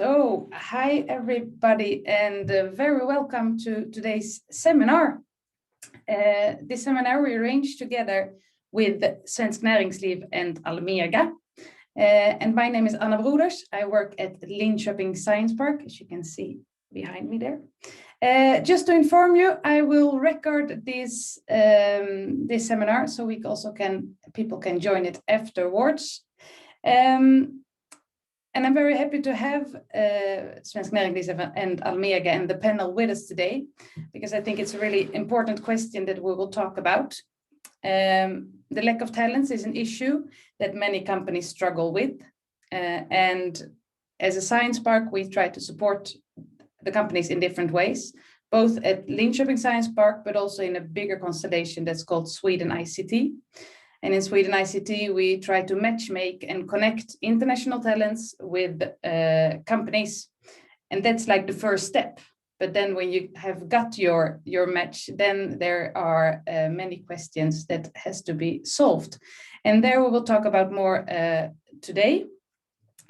Hi everybody, and very welcome to today's seminar. This seminar we arranged together with Svensk Näringsliv and Almega. And my name is Anna Broders. I work at Linköping Science Park, as you can see behind me there. Just to inform you, I will record this seminar so people can join it afterwards. And I'm very happy to have Svensk Näringsliv and Almega and the panel with us today, because I think it's a really important question that we will talk about. The lack of talents is an issue that many companies struggle with. And as a science park, we try to support the companies in different ways, both at Linköping Science Park, but also in a bigger constellation that's called Sweden ICT. And in Sweden ICT, we try to matchmake and connect international talents with companies. And that's like the first step. But then when you have got your match, then there are many questions that has to be solved. And there we will talk about more today,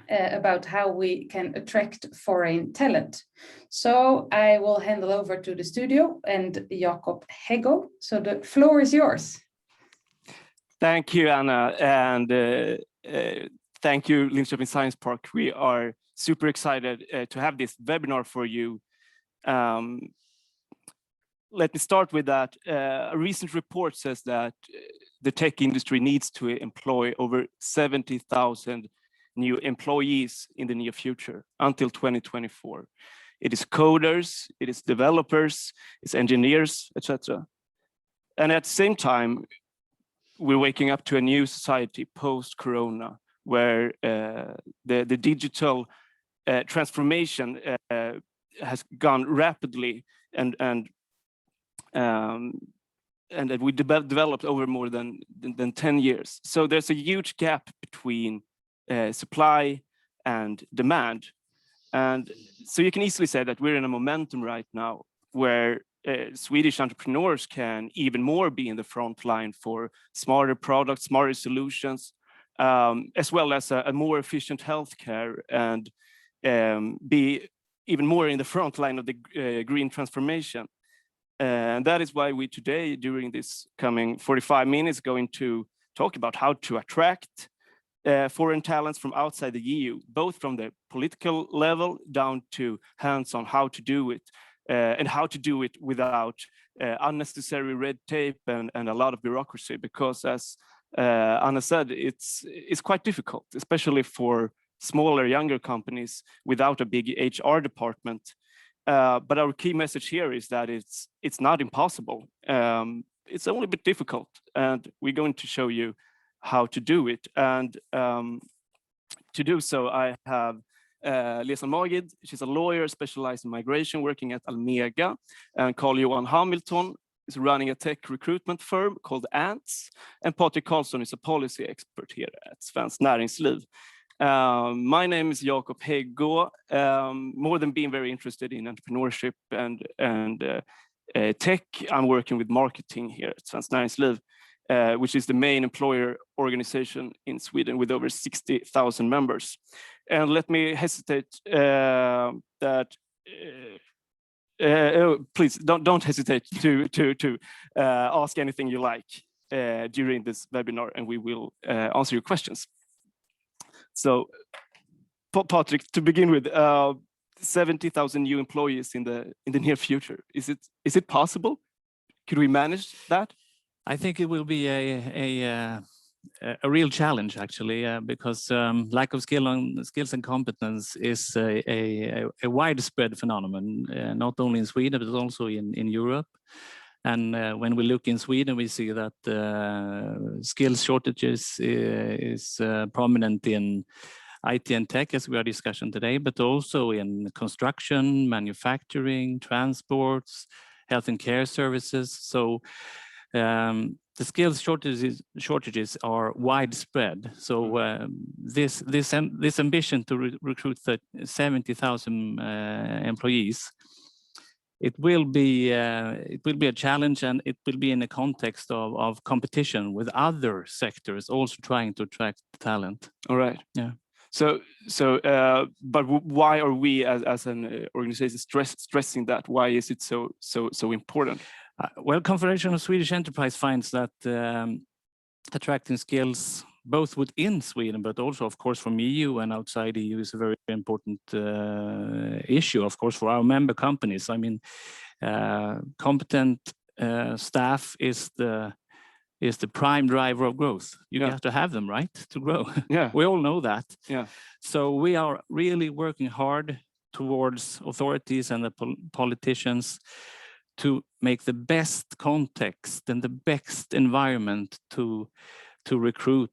about how we can attract foreign talent. So I will hand it over to the studio and Jakob Heggo. So the floor is yours. Thank you, Anna, and thank you, Linköping Science Park. We are super excited to have this webinar for you. Let me start with that. A recent report says that the tech industry needs to employ over 70,000 new employees in the near future until 2024. It is coders, it is developers, it's engineers, etc. And at the same time, we're waking up to a new society post-corona, where the digital transformation has gone rapidly, and that we developed over more than 10 years. So there's a huge gap between supply and demand, and so you can easily say that we're in a momentum right now where Swedish entrepreneurs can even more be in the front line for smarter products, smarter solutions, as well as a more efficient healthcare, and be even more in the front line of the green transformation. And that is why we today, during this coming 45 minutes, going to talk about how to attract foreign talents from outside the EU, both from the political level down to hands-on how to do it. And how to do it without unnecessary red tape and a lot of bureaucracy, because as Anna said, it's quite difficult, especially for smaller, younger companies without a big HR department. But our key message here is that it's not impossible. It's only a bit difficult, and we're going to show you how to do it. And to do so, I have Lisa Magid, she's a lawyer specialized in migration working at Almega, and Carl-Johan Hamilton is running a tech recruitment firm called Ants, and Patrik Karlsson is a policy expert here at Svensk Näringsliv. My name is Jakob Heggo. More than being very interested in entrepreneurship and tech, I'm working with marketing here at Svensk Näringsliv, which is the main employer organization in Sweden with over 60,000 members. And let me hesitate please don't hesitate to ask anything you like during this webinar, and we will answer your questions. So, Patrik, to begin with, 70,000 new employees in the near future. Is it possible? Could we manage that? I think it will be a real challenge, actually, because lack of skills and competence is a widespread phenomenon, not only in Sweden but also in Europe. And when we look in Sweden, we see that skills shortages is prominent in IT and tech, as we are discussing today, but also in construction, manufacturing, transports, health and care services. So the skills shortages are widespread. So this ambition to recruit 70,000 employees, it will be a challenge, and it will be in a context of competition with other sectors also trying to attract talent. All right. Yeah. But why are we as an organization stressing that? Why is it so important? Well, Confederation of Swedish Enterprise finds that attracting skills both within Sweden, but also, of course, from EU and outside EU is a very important issue, of course, for our member companies. I mean, competent staff is the prime driver of growth. You have to have them, right, to grow. Yeah, we all know that. Yeah. So we are really working hard towards authorities and the politicians to make the best context and the best environment to recruit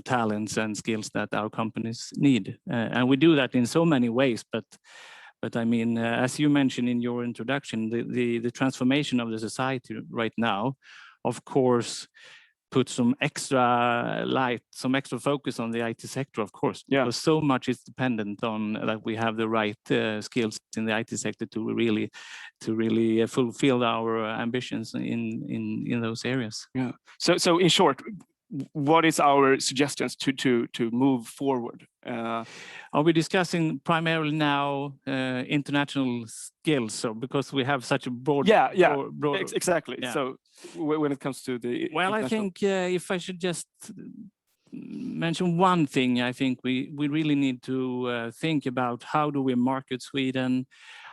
talents and skills that our companies need. And we do that in so many ways, but I mean, as you mentioned in your introduction, the transformation of the society right now, of course, put some extra light, some extra focus on the IT sector, of course, because so much is dependent on that we have the right skills in the IT sector to really fulfill our ambitions in those areas. Yeah. So in short, what is our suggestions to move forward? Are we discussing primarily now international skills? So because we have such a broad, exactly. Yeah. So when it comes to the I think if I should just mention one thing, I think we really need to think about how do we market Sweden.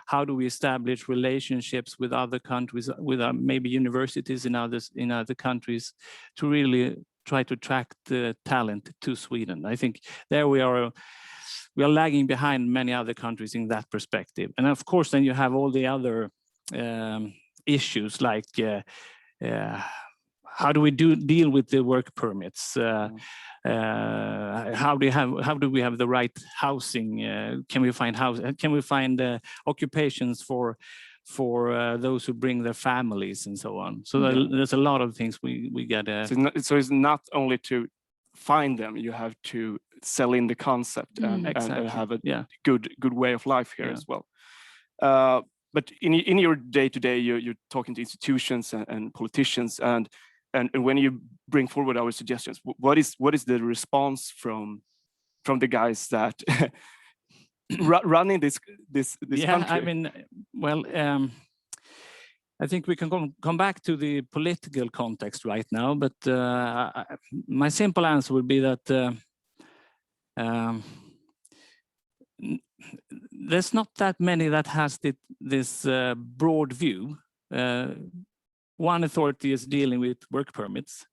How do we establish relationships with other countries, with maybe universities in other countries, to really try to attract talent to Sweden? I think there we are lagging behind many other countries in that perspective. And of course, then you have all the other issues like how do we deal with the work permits? How do we have the right housing? Can we find occupations for those who bring their families and so on? So there's a lot of things we get. So it's not only to find them; you have to sell in the concept and have a good way of life here as well. But in your day-to-day, you're talking to institutions and politicians, and when you bring forward our suggestions, what is the response from the guys that running this country? I mean, well, I think we can come back to the political context right now, but my simple answer would be that there's not that many that has this broad view. One authority is dealing with work permits.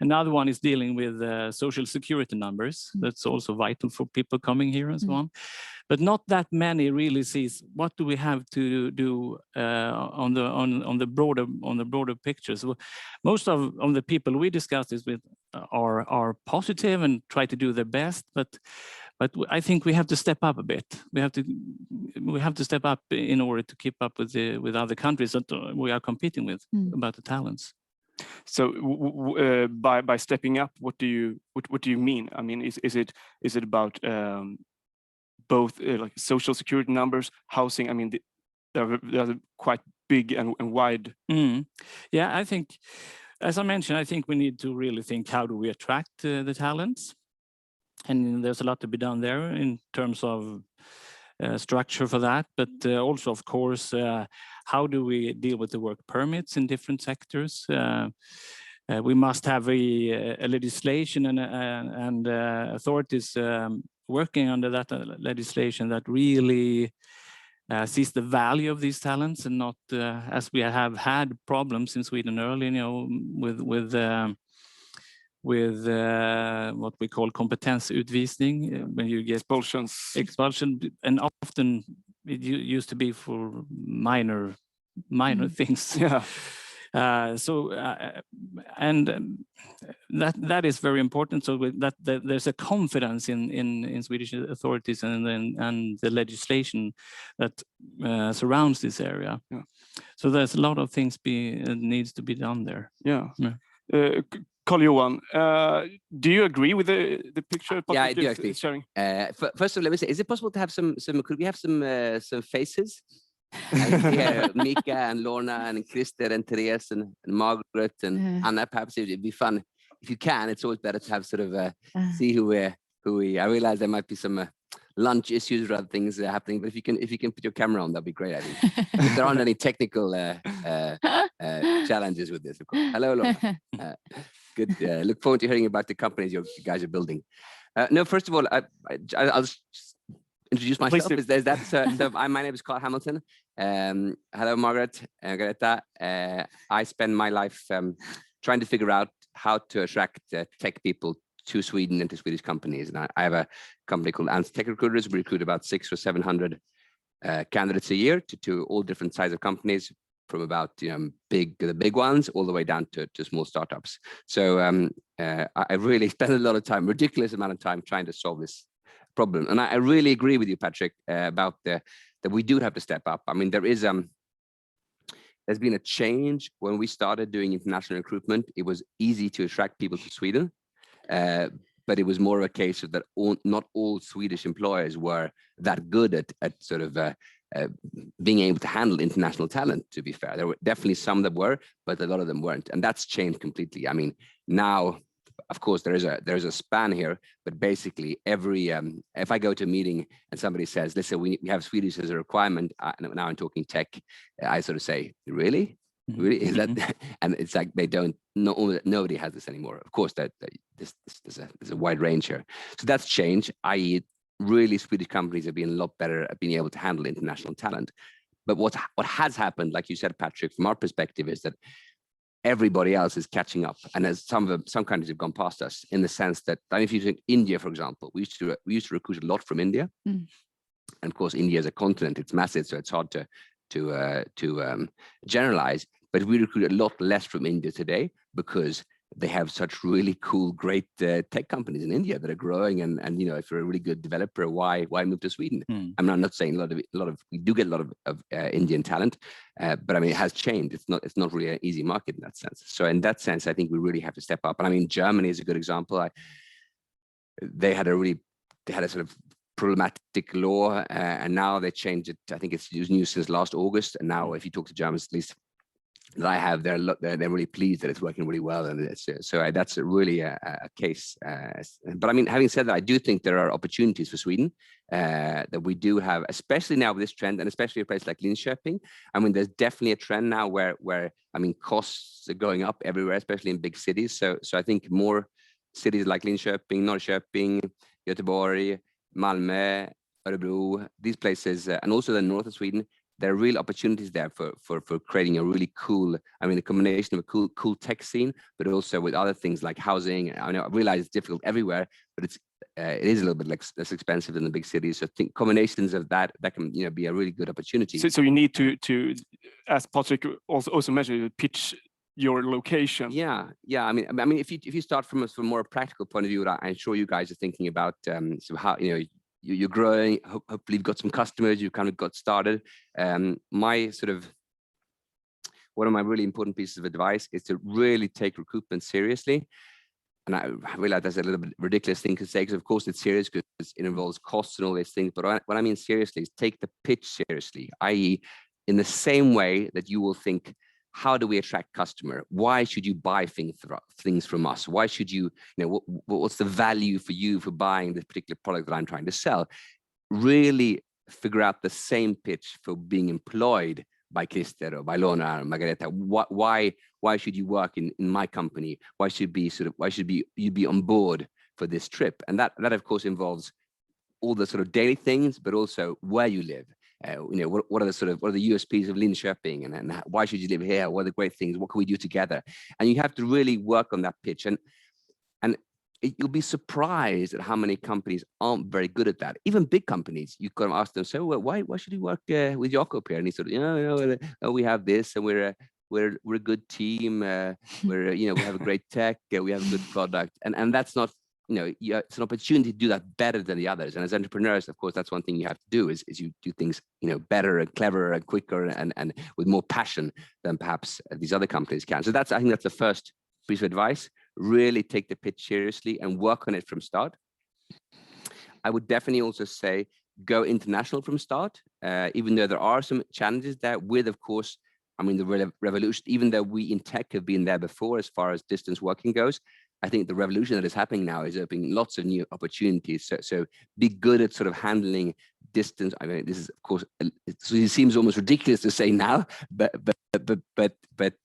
Another one is dealing with social security numbers. That's also vital for people coming here and so on. But not that many really sees what do we have to do on the broader picture. So most of the people we discuss this with are positive and try to do their best, but I think we have to step up a bit. We have to step up in order to keep up with other countries that we are competing with about the talents. So by stepping up, what do you mean? I mean, is it about both like social security numbers, housing? I mean, they're quite big and wide. Yeah, I think, as I mentioned, I think we need to really think, how do we attract the talents? And there's a lot to be done there in terms of structure for that, but also, of course, how do we deal with the work permits in different sectors? We must have a legislation and authorities working under that legislation that really sees the value of these talents, and not as we have had problems in Sweden early, with what we call competensutvisning, when you get expulsion, and often it used to be for minor things. Yeah. That is very important. So that there's a confidence in Swedish authorities and the legislation that surrounds this area. Yeah. So there's a lot of things needs to be done there. Yeah. Carl-Johan, do you agree with the picture? Yeah, I do actually. Sharing? First of all, let me say, is it possible to have some? Could we have some faces? Here, Mika and Lorna and Christer and Therese and Margaret and Anna. Perhaps it'd be fun if you can. It's always better to have sort of see who I realize there might be some lunch issues or other things happening, but if you can put your camera on, that'd be great. I think if there aren't any technical challenges with this, of course. Hello, Lorna. Good. Look forward to hearing about the companies you guys are building. No, first of all, I'll just introduce myself. Is that so? My name is Carl Hamilton. Hello, Margaret and Greta. I spend my life trying to figure out how to attract tech people to Sweden and to Swedish companies. And I have a company called Tech Recruiters. We recruit about 600 or 700 candidates a year to all different sizes of companies, from about the big ones all the way down to small startups. So I really spend a lot of time, ridiculous amount of time, trying to solve this problem. And I really agree with you, Patrick, about that we do have to step up. I mean, there's been a change. When we started doing international recruitment, it was easy to attract people to Sweden. But it was more of a case of that not all Swedish employers were that good at sort of being able to handle international talent, to be fair. There were definitely some that were, but a lot of them weren't. And that's changed completely. I mean, now, of course, there's a span here, but basically if I go to a meeting and somebody says, listen, we have Swedish as a requirement, now I'm talking tech, I sort of say, really? Really? Is that? And it's like nobody has this anymore. Of course, there's a wide range here. So that's changed, i.e. really Swedish companies have been a lot better at being able to handle international talent. But what has happened, like you said, Patrick, from our perspective, is that everybody else is catching up. And as some countries have gone past us, in the sense that, I mean, if you take India, for example, we used to recruit a lot from India. And of course, India as a continent, it's massive, so it's hard to generalize. But we recruit a lot less from India today because they have such really cool, great tech companies in India that are growing. And if you're a really good developer, why move to Sweden? I'm not saying we do get a lot of Indian talent, but I mean, it has changed. It's not really an easy market in that sense. So in that sense, I think we really have to step up. And I mean, Germany is a good example. They had a sort of problematic law, and now they changed it. I think it's new since last August. And now, if you talk to Germans, at least that I have, they're really pleased that it's working really well, and so that's really a case. But I mean, having said that, I do think there are opportunities for Sweden that we do have, especially now with this trend, and especially a place like Linköping. I mean, there's definitely a trend now where I mean, costs are going up everywhere, especially in big cities. So I think more cities like Linköping, Norrköping, Göteborg, Malmö, Örebro, these places, and also the north of Sweden, there are real opportunities there for creating a really cool, I mean, a combination of a cool tech scene, but also with other things like housing. I realize it's difficult everywhere, but it is a little bit less expensive than the big cities. So I think combinations of that can be a really good opportunity. So you need to, as Patrick also mentioned, pitch your location. Yeah. I mean, if you start from a more practical point of view, I'm sure you guys are thinking about so how you're growing. Hopefully, you've got some customers. You kind of got started. One of my really important pieces of advice is to really take recruitment seriously. And I realize that's a little bit ridiculous thing to say, because of course it's serious because it involves costs and all these things. But what I mean seriously is take the pitch seriously, i.e., in the same way that you will think, how do we attract customer? Why should you buy things from us? Why should you, what's the value for you for buying this particular product that I'm trying to sell? Really figure out the same pitch for being employed by Christer or by Lorna or Margareta. Why should you work in my company? Why should you be on board for this trip? And that of course involves all the sort of daily things, but also where you live. What are the USPs of Linköping, and why should you live here? What are the great things? What can we do together? And you have to really work on that pitch, and you'll be surprised at how many companies aren't very good at that. Even big companies, you can ask them, so why should you work with Jakob here? And he sort of, we have this, and we're a good team. We have a great tech. We have a good product, and that's not. It's an opportunity to do that better than the others. And as entrepreneurs, of course, that's one thing you have to do is you do things, better and cleverer and quicker and with more passion than perhaps these other companies can. So I think that's the first piece of advice. Really take the pitch seriously and work on it from start. I would definitely also say go international from start, even though there are some challenges there with, of course, the revolution, even though we in tech have been there before as far as distance working goes, I think the revolution that is happening now is opening lots of new opportunities. So be good at sort of handling distance. I mean, this is of course, it seems almost ridiculous to say now, but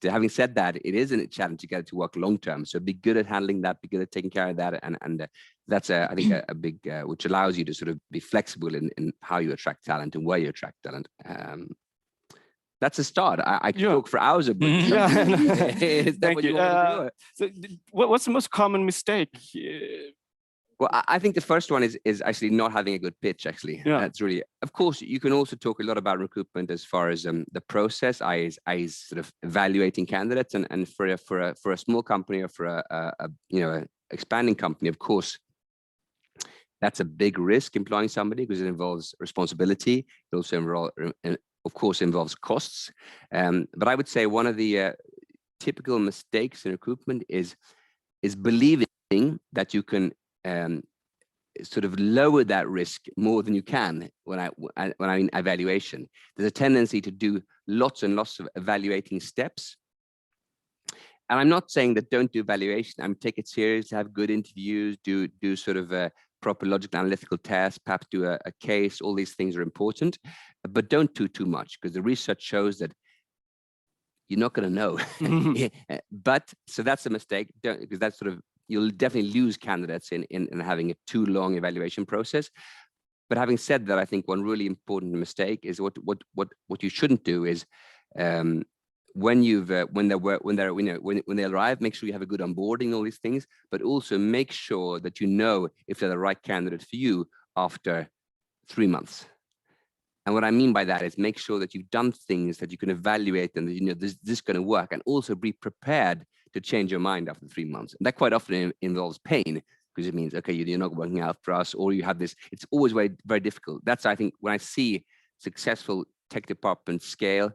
having said that, it is a challenge to get it to work long term. So be good at handling that, be good at taking care of that, and that's I think a big which allows you to sort of be flexible in how you attract talent and where you attract talent. That's a start. I could talk for hours about it. Is that what you want to do? So what's the most common mistake? Well, I think the first one is actually not having a good pitch. Actually, that's really. Of course, you can also talk a lot about recruitment as far as the process. I sort of evaluating candidates, and for a small company or for a expanding company, of course, that's a big risk employing somebody because it involves responsibility. It also of course, involves costs. But I would say one of the typical mistakes in recruitment is believing that you can sort of lower that risk more than you can when I mean evaluation. There's a tendency to do lots and lots of evaluating steps. And I'm not saying that don't do evaluation. Take it seriously, have good interviews, do sort of a proper logical analytical tests, perhaps do a case. All these things are important, but don't do too much because the research shows that you're not going to know. But so that's a mistake, because that's sort of, you'll definitely lose candidates in having a too long evaluation process. But having said that, I think one really important mistake is what you shouldn't do is when they arrive, make sure you have a good onboarding, all these things, but also make sure that you know if they're the right candidate for you after 3 months. And what I mean by that is make sure that you've done things that you can evaluate and that this is going to work, and also be prepared to change your mind after 3 months. And that quite often involves pain, because it means, okay, you're not working out for us, or you have this, it's always very, very difficult. That's, I think, when I see successful tech departments scale,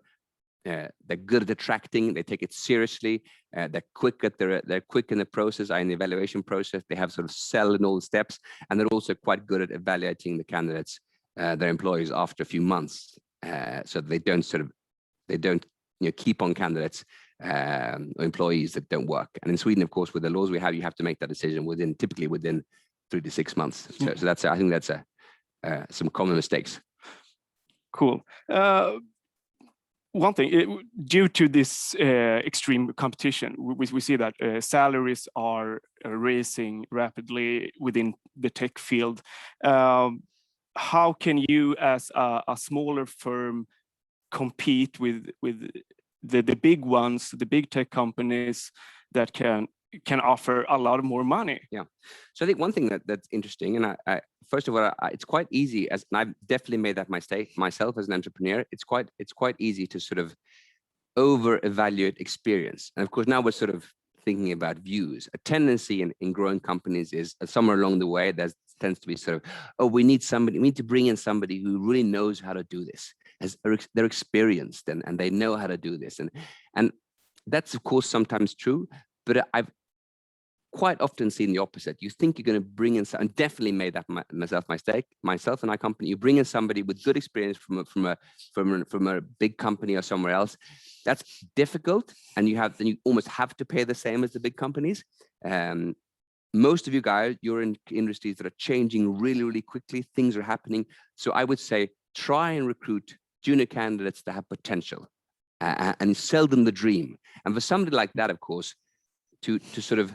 they're good at attracting, they take it seriously, they're quick in the process, in the evaluation process, they have sort of sell in all the steps, and they're also quite good at evaluating the candidates, their employees after a few months, so they don't keep on candidates or employees that don't work. And in Sweden, of course, with the laws we have, you have to make that decision typically within 3 to 6 months. So that's, I think that's some common mistakes. Cool. One thing, due to this extreme competition, we see that salaries are rising rapidly within the tech field. How can you, as a smaller firm, compete with the big ones, the big tech companies that can offer a lot more money? Yeah. So I think one thing that's interesting, and I first of all, it's quite easy, and I've definitely made that mistake myself as an entrepreneur. It's quite easy to sort of over-evaluate experience. And of course, now we're sort of thinking about views. A tendency in growing companies is somewhere along the way, there tends to be sort of, oh, we need to bring in somebody who really knows how to do this. They're experienced and they know how to do this. And that's, of course, sometimes true, but I've quite often seen the opposite. You think you're going to bring in, and definitely made that myself and our company. You bring in somebody with good experience from a big company or somewhere else. That's difficult, and then you almost have to pay the same as the big companies. Most of you guys, you're in industries that are changing really, really quickly. Things are happening. So I would say try and recruit junior candidates that have potential, and sell them the dream. And for somebody like that, of course, to sort of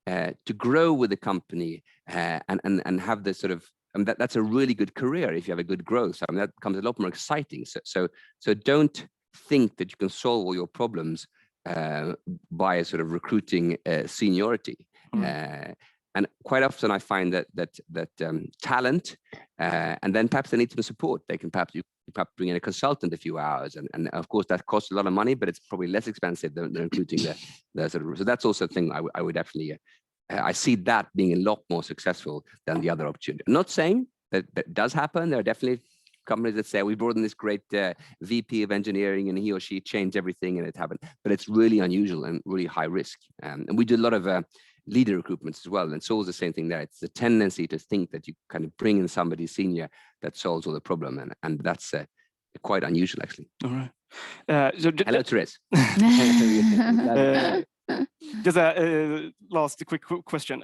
to grow with the company and have this sort of, that's a really good career if you have a good growth. I mean, that becomes a lot more exciting. So don't think that you can solve all your problems by a sort of recruiting seniority. And quite often I find that talent, and then perhaps they need some support. They can perhaps bring in a consultant a few hours, and of course that costs a lot of money, but it's probably less expensive than recruiting the sort of. So that's also a thing I would definitely. I see that being a lot more successful than the other opportunity. I'm not saying that does happen. There are definitely companies that say we brought in this great VP of engineering and he or she changed everything and it happened, but it's really unusual and really high risk. And we do a lot of leader recruitments as well, and it's always the same thing there. It's the tendency to think that you kind of bring in somebody senior that solves all the problem, and that's quite unusual actually. All right. Hello, Therese. Just a last quick question.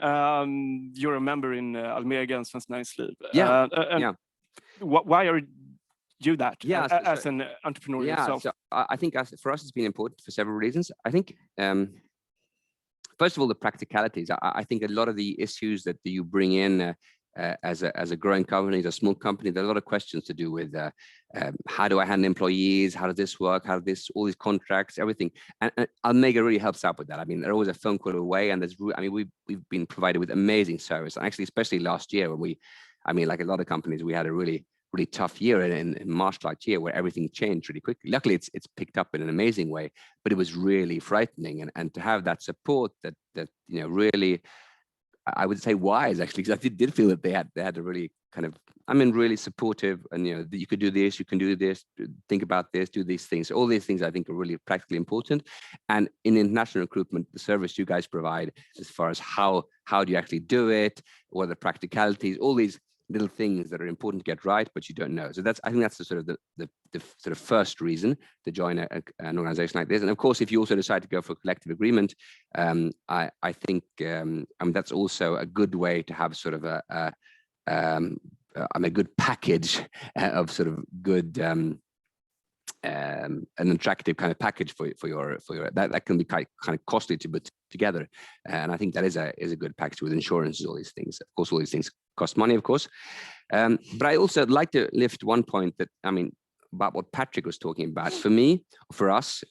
You're a member in Almega and Svenskt Näringsliv. Yeah. Why are you that? Yeah, as an entrepreneur yourself? So I think for us it's been important for several reasons. I think first of all, the practicalities. I think a lot of the issues that you bring in as a growing company, as a small company, there are a lot of questions to do with how do I handle employees? How does this work? How does this, all these contracts, everything. And Almega really helps out with that. I mean, they're always a phone call away, and we've been provided with amazing service. And actually, especially last year when like a lot of companies, we had a really tough year in March last year where everything changed really quickly. Luckily, it's picked up in an amazing way, but it was really frightening. And to have that support that really, I would say wise actually, because I did feel that they had a really kind of, really supportive, and that you could do this, you can do this, think about this, do these things. All these things I think are really practically important. And in international recruitment, the service you guys provide as far as how do you actually do it, what are the practicalities, all these little things that are important to get right, but you don't know. So I think that's the sort of first reason to join an organization like this. And of course, if you also decide to go for a collective agreement, I think that's also a good way to have sort of a good package of sort of good an attractive kind of package for your that can be kind of costly to put together, and I think that is a good package with insurances, all these things. Of course, all these things cost money, of course, but I also like to lift one point that about what Patrick was talking about. For us,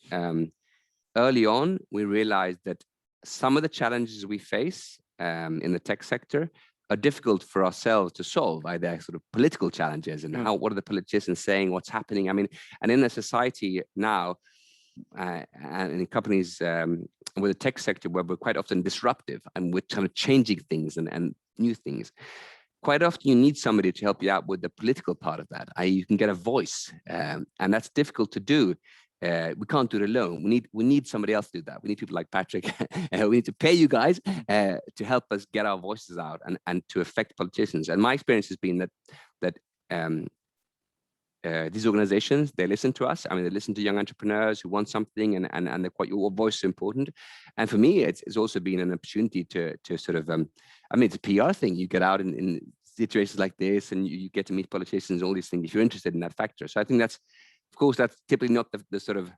early on, we realized that some of the challenges we face in the tech sector are difficult for ourselves to solve by their sort of political challenges and what are the politicians saying, what's happening. And in a society now and in companies with the tech sector where we're quite often disruptive and we're kind of changing things and new things, quite often you need somebody to help you out with the political part of that. You can get a voice, and that's difficult to do. We can't do it alone. We need somebody else to do that. We need people like Patrick. We need to pay you guys to help us get our voices out and to affect politicians. And my experience has been that these organizations, they listen to us. They listen to young entrepreneurs who want something, and they're quite, your voice is important. And for me, it's also been an opportunity to sort of, it's a PR thing. You get out in situations like this, and you get to meet politicians, all these things, if you're interested in that factor. So I think that's, of course, that's typically not the sort of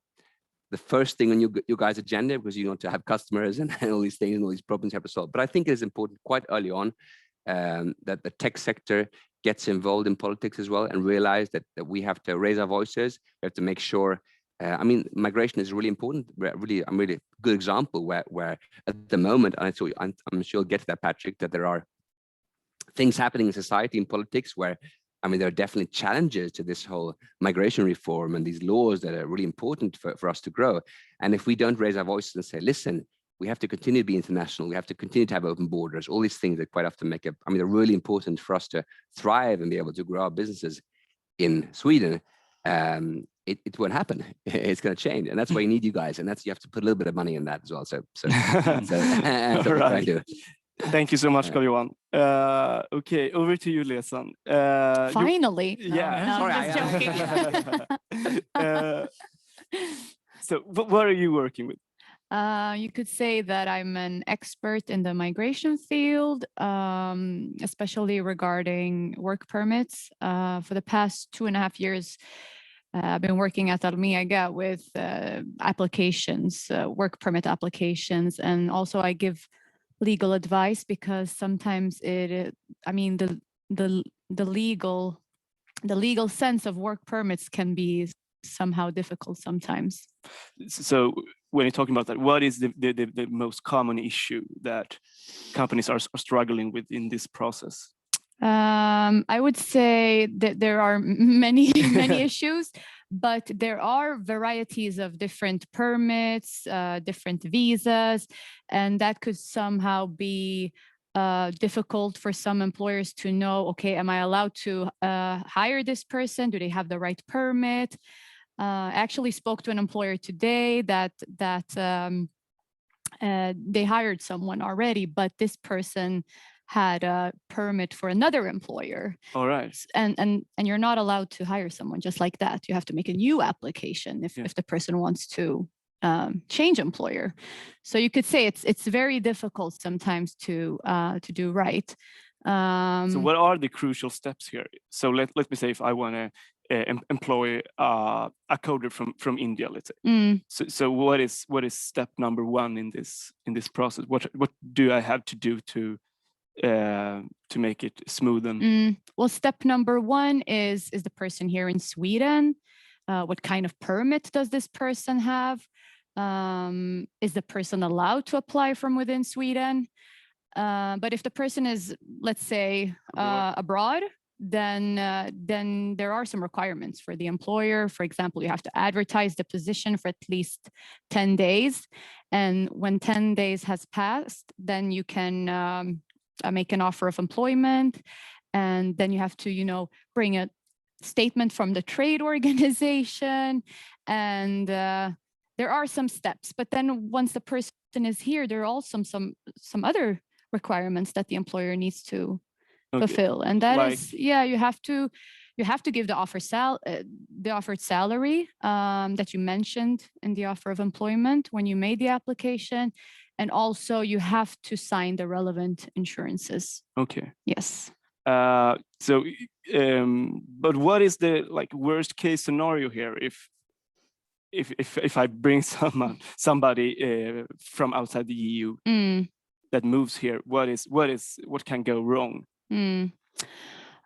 the first thing on your guys' agenda, because you want to have customers and all these things and all these problems you have to solve. But I think it is important quite early on that the tech sector gets involved in politics as well, and realize that we have to raise our voices. We have to make sure. Migration is really important. Really, I'm really good example where at the moment, and I'm sure you'll get to that, Patrick, that there are things happening in society and politics where, there are definitely challenges to this whole migration reform and these laws that are really important for us to grow. And if we don't raise our voices and say, listen, we have to continue to be international, we have to continue to have open borders, all these things that quite often make up, they're really important for us to thrive and be able to grow our businesses in Sweden. It won't happen. It's going to change. And that's why you need you guys. And you have to put a little bit of money in that as well. So all right. Thank you so much, Carl-Johan. Okay, over to you, Lesan. Finally. Yeah. No, I'm just joking. So what are you working with? You could say that I'm an expert in the migration field, especially regarding work permits. For the past 2.5 years, I've been working at Almega with applications, work permit applications, and also I give legal advice, because sometimes the legal sense of work permits can be somehow difficult sometimes. So when you're talking about that, what is the most common issue that companies are struggling with in this process? I would say that there are many issues, but there are varieties of different permits, different visas, and that could somehow be difficult for some employers to know, okay, am I allowed to hire this person? Do they have the right permit? I actually spoke to an employer today that they hired someone already, but this person had a permit for another employer. All right. And you're not allowed to hire someone just like that. You have to make a new application if the person wants to change employer. So you could say it's very difficult sometimes to do right. So what are the crucial steps here? So let me say if I want to employ a coder from India, let's say. So what is step number one in this process? What do I have to do to make it smooth? And well, step number one is the person here in Sweden? What kind of permit does this person have? Is the person allowed to apply from within Sweden? But if the person is, let's say, abroad, then there are some requirements for the employer. For example, you have to advertise the position for at least 10 days. And when 10 days has passed, then you can make an offer of employment. And then you have to, bring a statement from the trade organization. And there are some steps. But then once the person is here, there are also some other requirements that the employer needs to fulfill, and that is you have to give the offered salary that you mentioned in the offer of employment when you made the application, and also you have to sign the relevant insurances. Okay. Yes. So but what is the worst case scenario here if I bring somebody from outside the EU that moves here? What can go wrong?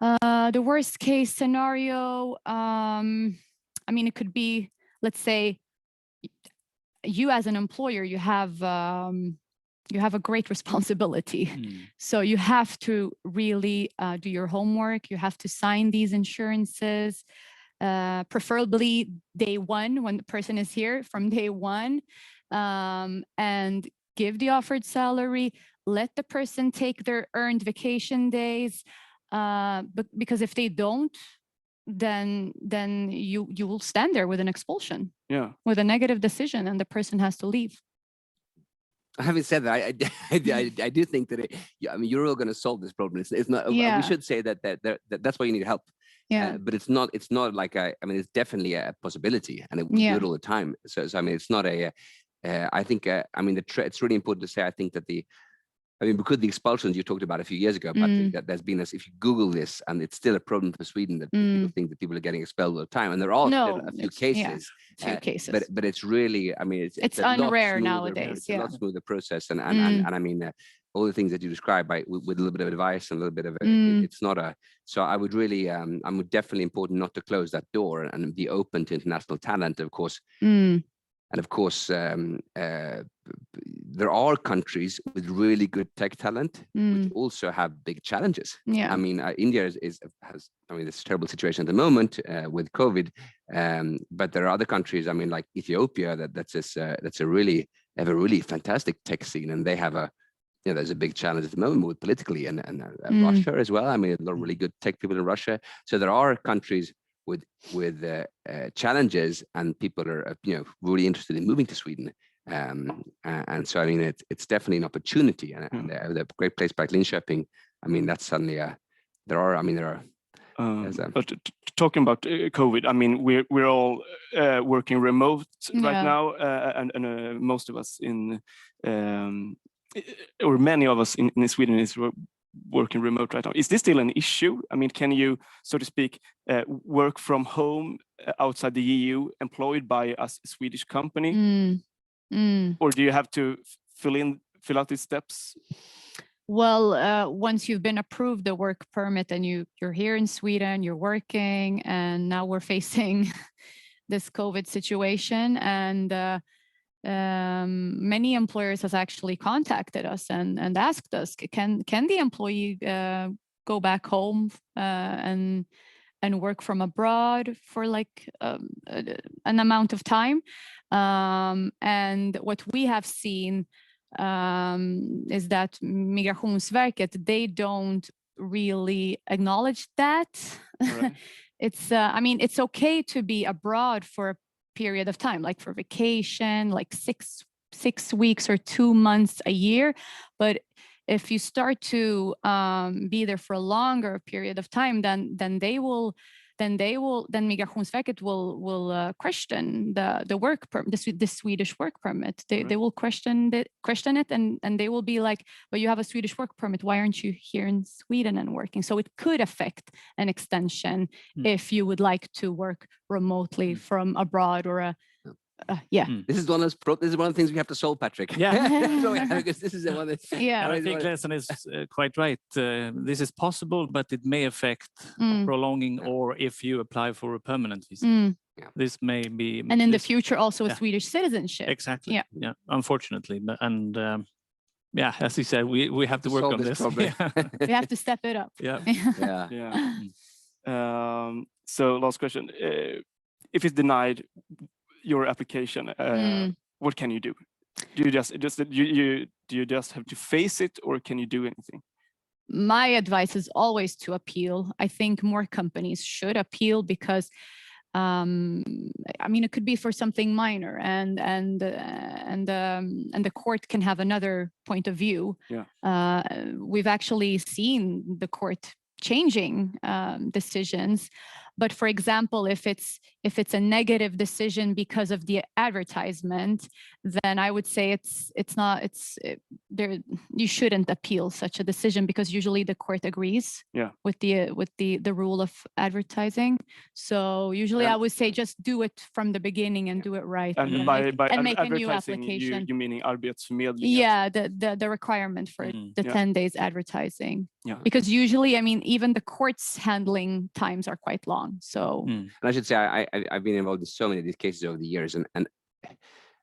The worst case scenario, it could be, let's say, you as an employer, you have a great responsibility. So you have to really do your homework. You have to sign these insurances, preferably day one when the person is here, from day one, and give the offered salary. Let the person take their earned vacation days, but because if they don't, then you will stand there with an expulsion, with a negative decision, and the person has to leave. Having said that, I do think that you're all going to solve this problem. It's not. We should say that's why you need help. Yeah. But it's not like it's definitely a possibility, and we do it all the time. So it's not a. I think it's really important to say. I think that because the expulsions you talked about a few years ago, Patrick, that there's been if you Google this, and it's still a problem for Sweden that people think that people are getting expelled all the time, and there are still a few cases. Few cases. But it's really, it's unrare nowadays. It's a lot smoother process, and all the things that you described with a little bit of advice and a little bit of it's not a. So I would really, definitely important not to close that door and be open to international talent, of course. And of course, there are countries with really good tech talent, which also have big challenges. Yeah. India has this terrible situation at the moment with COVID, but there are other countries. Like Ethiopia, that's a really fantastic tech scene, and they have there's a big challenge at the moment politically, and Russia as well. A lot of really good tech people in Russia. So there are countries with challenges, and people are really interested in moving to Sweden, and so it's definitely an opportunity, and the great place like Linköping. That's suddenly there are. But talking about COVID, we're all working remote right now, and most of us or many of us in Sweden is working remote right now. Is this still an issue? Can you, so to speak, work from home outside the EU, employed by a Swedish company? Or do you have to fill out these steps? Well, once you've been approved the work permit and you're here in Sweden, you're working, and now we're facing this COVID situation, and many employers has actually contacted us and asked us, can the employee go back home and work from abroad for an amount of time? And what we have seen is that Migrationsverket, they don't really acknowledge that. Right. It's okay to be abroad for a period of time, like for vacation, like six weeks or 2 months a year. But if you start to be there for a longer period of time, then they will then Migrationsverket will question the work permit, the Swedish work permit. They will question it, and they will be like, "But you have a Swedish work permit. Why aren't you here in Sweden and working?" So it could affect an extension if you would like to work remotely from abroad or This is one of the things we have to solve, Patrick. Yeah. Because this is the one that. And I think Lesson is quite right. This is possible, but it may affect prolonging, or if you apply for a permanent visa. This may be, and in the future also a Swedish citizenship. Exactly. Yeah. Unfortunately, and as you said, we have to work on this. We have to step it up. So last question: if it's denied your application, what can you do? Do you just have to face it, or can you do anything? My advice is always to appeal. I think more companies should appeal because I mean, it could be for something minor, and the court can have another point of view. We've actually seen the court changing decisions. But for example, if it's a negative decision because of the advertisement, then I would say you shouldn't appeal such a decision, because usually the court agrees with the rule of advertising. So usually I would say just do it from the beginning and do it right, and make a new application. You meaning Arbetsförmedlingen? Yeah, the requirement for the 10 days advertising. Yeah. Because usually, I mean, even the court's handling times are quite long. So, and I should say, I've been involved in so many of these cases over the years, and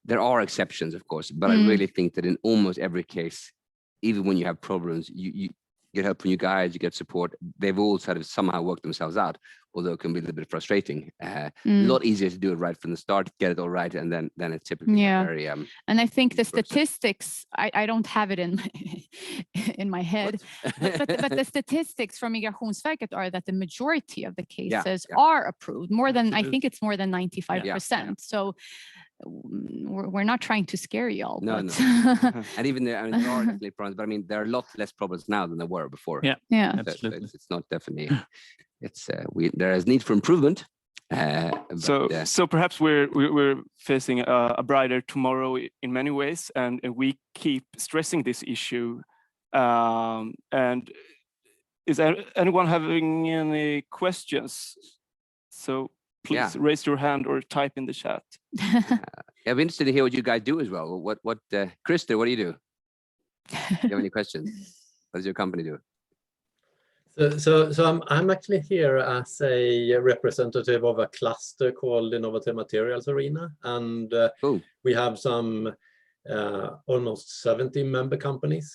there are exceptions, of course, but I really think that in almost every case, even when you have problems, you get help from you guys, you get support. They've all sort of somehow worked themselves out, although it can be a little bit frustrating. A lot easier to do it right from the start, get it all right, and then it's typically very. And I think the statistics, I don't have it in my head, but the statistics from Migrationsverket are that the majority of the cases are approved. I think it's more than 95%. So we're not trying to scare y'all. No. And even there, I mean, there are definitely problems, but I mean, there are a lot less problems now than there were before. Yeah, absolutely. It's not definitely. It's there is need for improvement. So perhaps we're facing a brighter tomorrow in many ways, and we keep stressing this issue. And is anyone having any questions? So please raise your hand or type in the chat. I'm interested to hear what you guys do as well. What Krista, what do you do? Do you have any questions? What does your company do? So I'm actually here as a representative of a cluster called Innovative Materials Arena, and we have some almost 70 member companies,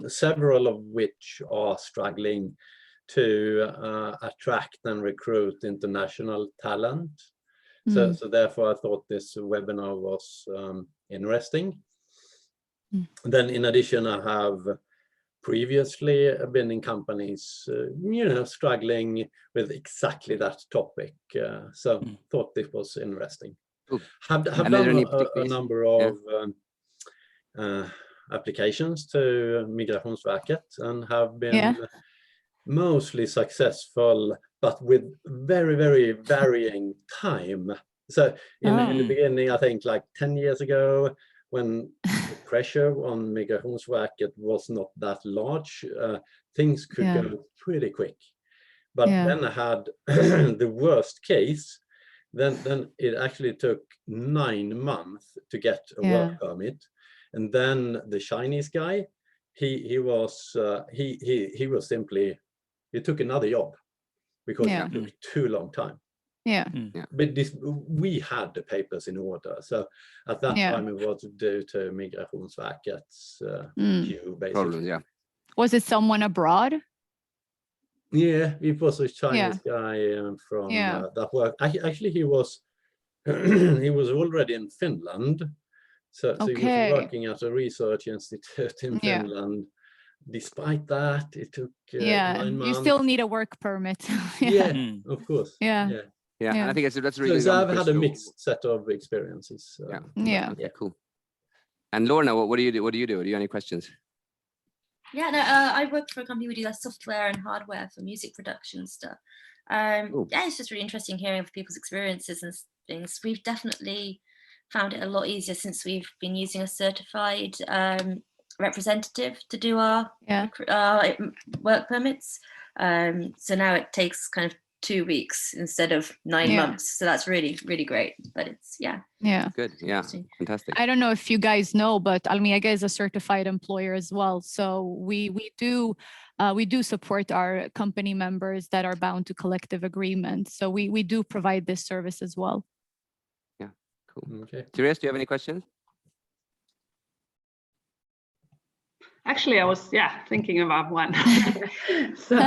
several of which are struggling to attract and recruit international talent. So therefore I thought this webinar was interesting. Then in addition, I have previously been in companies, struggling with exactly that topic. So thought this was interesting. Have done a number of applications to Migrationsverket and have been mostly successful, but with very, very varying time. So in the beginning, I think like 10 years ago, when the pressure on Migrationsverket was not that large, things could go pretty quick. But then I had the worst case. Then it actually took 9 months to get a work permit, and then the Chinese guy, he took another job because it took too long time. But we had the papers in order, so at that time it was due to Migrationsverket's queue, basically. Problems, Was it someone abroad? Yeah, it was a Chinese guy from that work. Actually, he was already in Finland, so he was working at a research institute in Finland. Despite that, it took 9 months. You still need a work permit. Of course. And I think that's really. So I've had a mixed set of experiences. Okay, cool. And Lorna, what do you do? Do you have any questions? Yeah, no, I work for a company. We do like software and hardware for music production and stuff. Yeah, it's just really interesting hearing people's experiences and things. We've definitely found it a lot easier since we've been using a certified representative to do our work permits. So now it takes kind of 2 weeks instead of 9 months. So that's really, really great. But it's good. Yeah, fantastic. I don't know if you guys know, but Almega is a certified employer as well. So we do support our company members that are bound to collective agreements. So we do provide this service as well. Yeah, cool. Okay. Therese, do you have any questions? Actually, I was thinking about one. So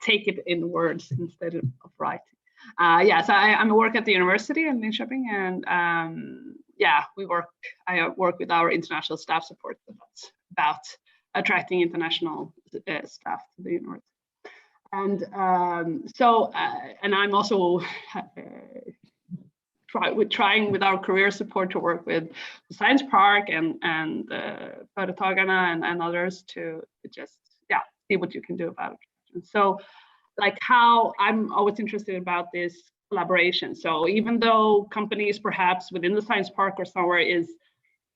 take it in words instead of writing. So I'm a work at the university in Linköping, and I work with our international staff support. That's about attracting international staff to the university. And and I'm also trying with our career support to work with the Science Park and Företagarna and others to just see what you can do about it. So like how I'm always interested about this collaboration. So even though companies perhaps within the Science Park or somewhere is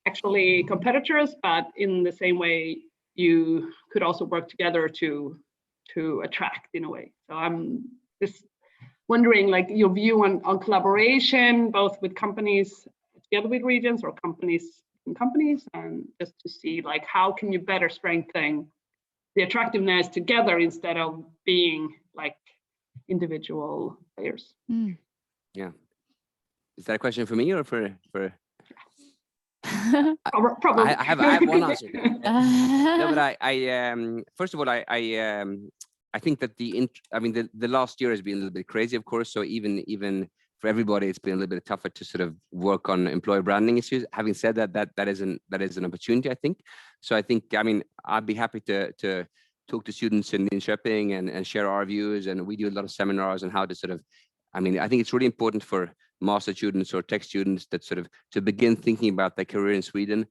actually competitors, but in the same way you could also work together to attract in a way. So I'm just wondering like your view on collaboration, both with companies together with regions or companies and companies, and just to see like how can you better strengthen the attractiveness together instead of being like individual players. Yeah. Is that a question for me or for? Probably. I have one answer. No, but I first of all, I think that the last year has been a little bit crazy, of course. So even for everybody, it's been a little bit tougher to sort of work on employer branding issues. Having said that is an opportunity, I think. So I think, I'd be happy to talk to students in Linköping and share our views. And we do a lot of seminars on how to sort of, I think it's really important for master students or tech students that sort of to begin thinking about their career in Sweden,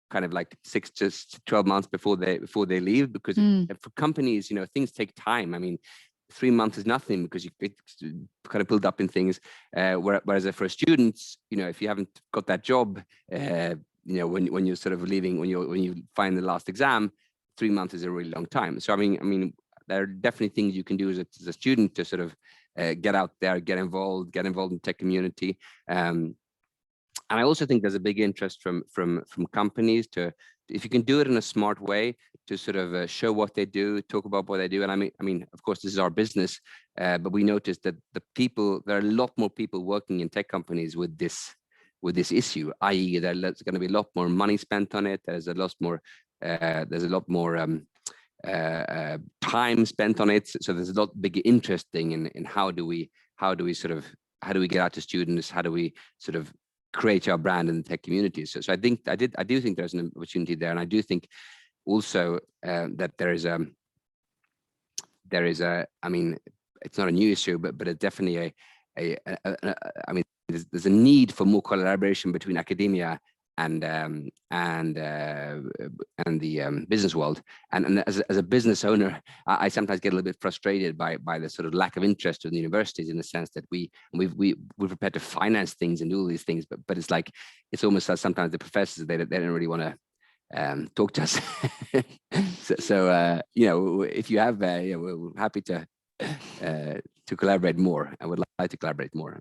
kind of like 6 to 12 months before they leave, because for companies, things take time. 3 months is nothing because it's kind of build up in things. Whereas for students, if you haven't got that job, when you're sort of leaving, when you find the last exam, 3 months is a really long time. So there are definitely things you can do as a student to sort of get out there, get involved in the tech community. And I also think there's a big interest from companies to, if you can do it in a smart way, to sort of show what they do, talk about what they do. And of course, this is our business, but we noticed that there are a lot more people working in tech companies with this issue, i.e. there's going to be a lot more money spent on it. There's a lot more time spent on it. So there's a lot bigger interest in how do we get out to students? How do we sort of create our brand in the tech community? So I do think there's an opportunity there, and I do think also that there is a. It's not a new issue, but it's definitely there's a need for more collaboration between academia and the business world. And as a business owner, I sometimes get a little bit frustrated by the sort of lack of interest in the universities, in the sense that we're prepared to finance things and do all these things, but it's like, it's almost like sometimes the professors, they don't really want to talk to us. so if you have, we're happy to collaborate more. I would like to collaborate more.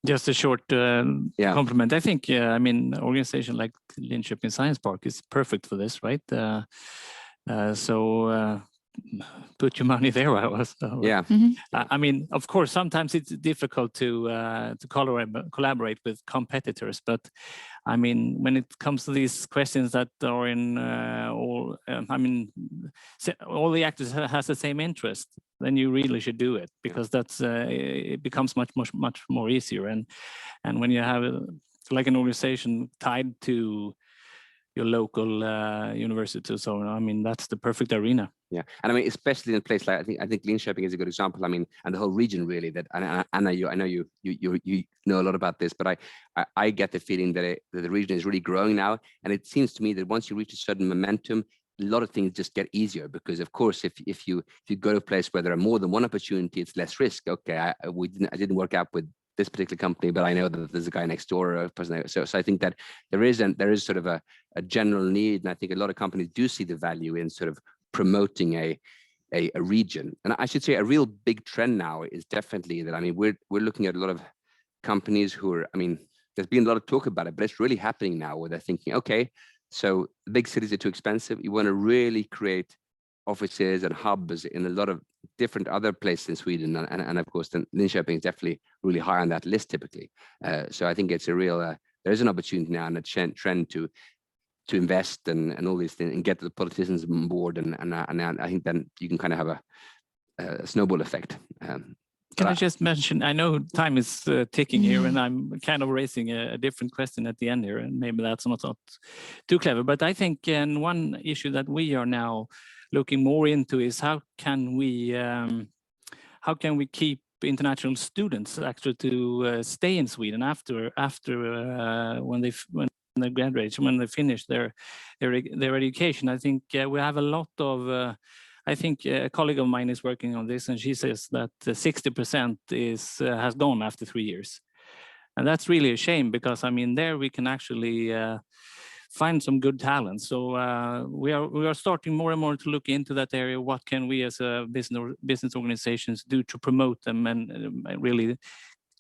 Just a short compliment. I think, an organization like Linköping Science Park is perfect for this, right? So put your money there. Of course, sometimes it's difficult to collaborate with competitors, but when it comes to these questions that are in all the actors has the same interest, then you really should do it, because that's it becomes much more easier. And when you have like an organization tied to your local university, so that's the perfect arena. Yeah, and especially in a place like, I think Linköping is a good example. And the whole region really. That I know you know a lot about this, but I get the feeling that the region is really growing now. And it seems to me that once you reach a certain momentum, a lot of things just get easier, because of course, if you go to a place where there are more than one opportunity, it's less risk. Okay, I didn't work out with this particular company, but I know that there's a guy next door or a person. So I think that there is sort of a general need, and I think a lot of companies do see the value in sort of promoting a region. And I should say a real big trend now is definitely that, I mean, we're looking at a lot of companies who are, I mean, there's been a lot of talk about it, but it's really happening now where they're thinking, okay, so the big cities are too expensive. You want to really create offices and hubs in a lot of different other places in Sweden. And of course, then Linköping is definitely really high on that list typically. So I think it's a real, there is an opportunity now and a trend to invest and all these things and get the politicians on board. And I think then you can kind of have a snowball effect. Can I just mention, I know time is ticking here, and I'm kind of raising a different question at the end here, and maybe that's not too clever, but I think one issue that we are now looking more into is how can we keep international students actually to stay in Sweden after when they graduate, when they finish their education. I think we have a lot of I think a colleague of mine is working on this, and she says that 60% has gone after 3 years. And that's really a shame, because I mean, there we can actually find some good talent. So we are starting more and more to look into that area. What can we as a business organizations do to promote them and really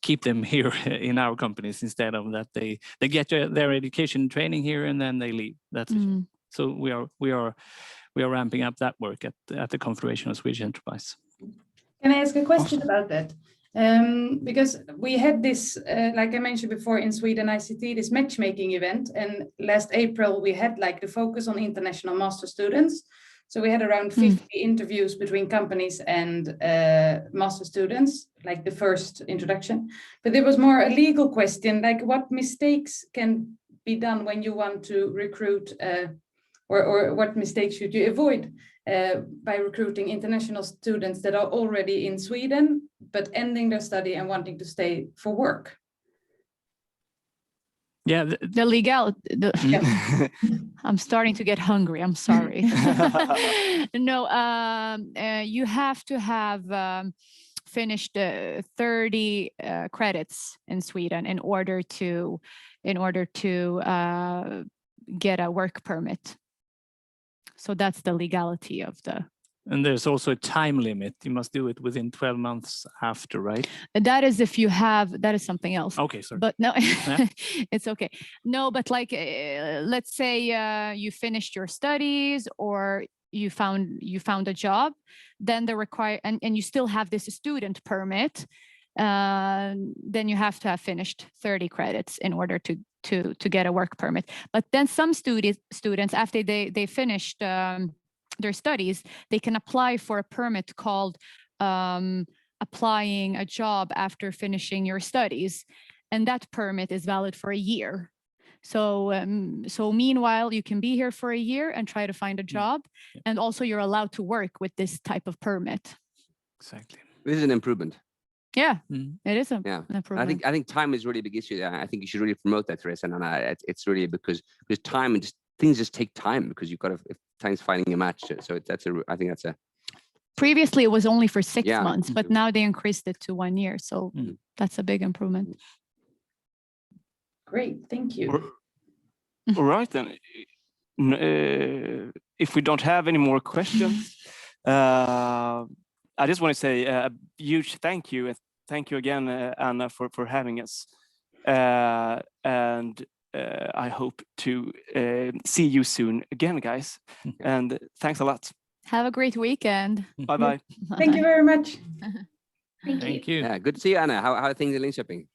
keep them here in our companies, instead of that they get their education and training here and then they leave. That's so we are ramping up that work at the Confederation of Swedish Enterprise. Can I ask a question about that? Because we had this, like I mentioned before, in Sweden ICT, this matchmaking event, and last April we had like the focus on international master students. So we had around 50 interviews between companies and master students, like the first introduction. But there was more a legal question, like what mistakes can be done when you want to recruit, or what mistakes should you avoid by recruiting international students that are already in Sweden, but ending their study and wanting to stay for work? Yeah, the legal. I'm starting to get hungry. I'm sorry. No, you have to have finished 30 credits in Sweden in order to get a work permit. So that's the legality of the. And there's also a time limit. You must do it within 12 months after, right? That is if you have, that is something else. Okay, sorry. But no, it's okay. No, but like, let's say you finished your studies or you found a job, then the and you still have this student permit, then you have to have finished 30 credits in order to get a work permit. But then some students, after they finished their studies, they can apply for a permit called applying a job after finishing your studies. And that permit is valid for a year. So meanwhile, you can be here for a year and try to find a job. And also you're allowed to work with this type of permit. Exactly. This is an improvement. Yeah, it is an improvement. I think time is really a big issue. I think you should really promote that, Teresa. And it's really because time and things just take time, because you've got to, if time's finding a match. So I think that's a. Previously, it was only for 6 months, but now they increased it to 1 year. So that's a big improvement. Great, thank you. All right, then. If we don't have any more questions, I just want to say a huge thank you. Thank you again, Anna, for having us. And I hope to see you soon again, guys. And thanks a lot. Have a great weekend. Bye-bye. Thank you very much. Thank you. Yeah, good to see you, Anna. How are things in Linköping?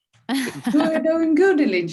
We're doing good in Linköping.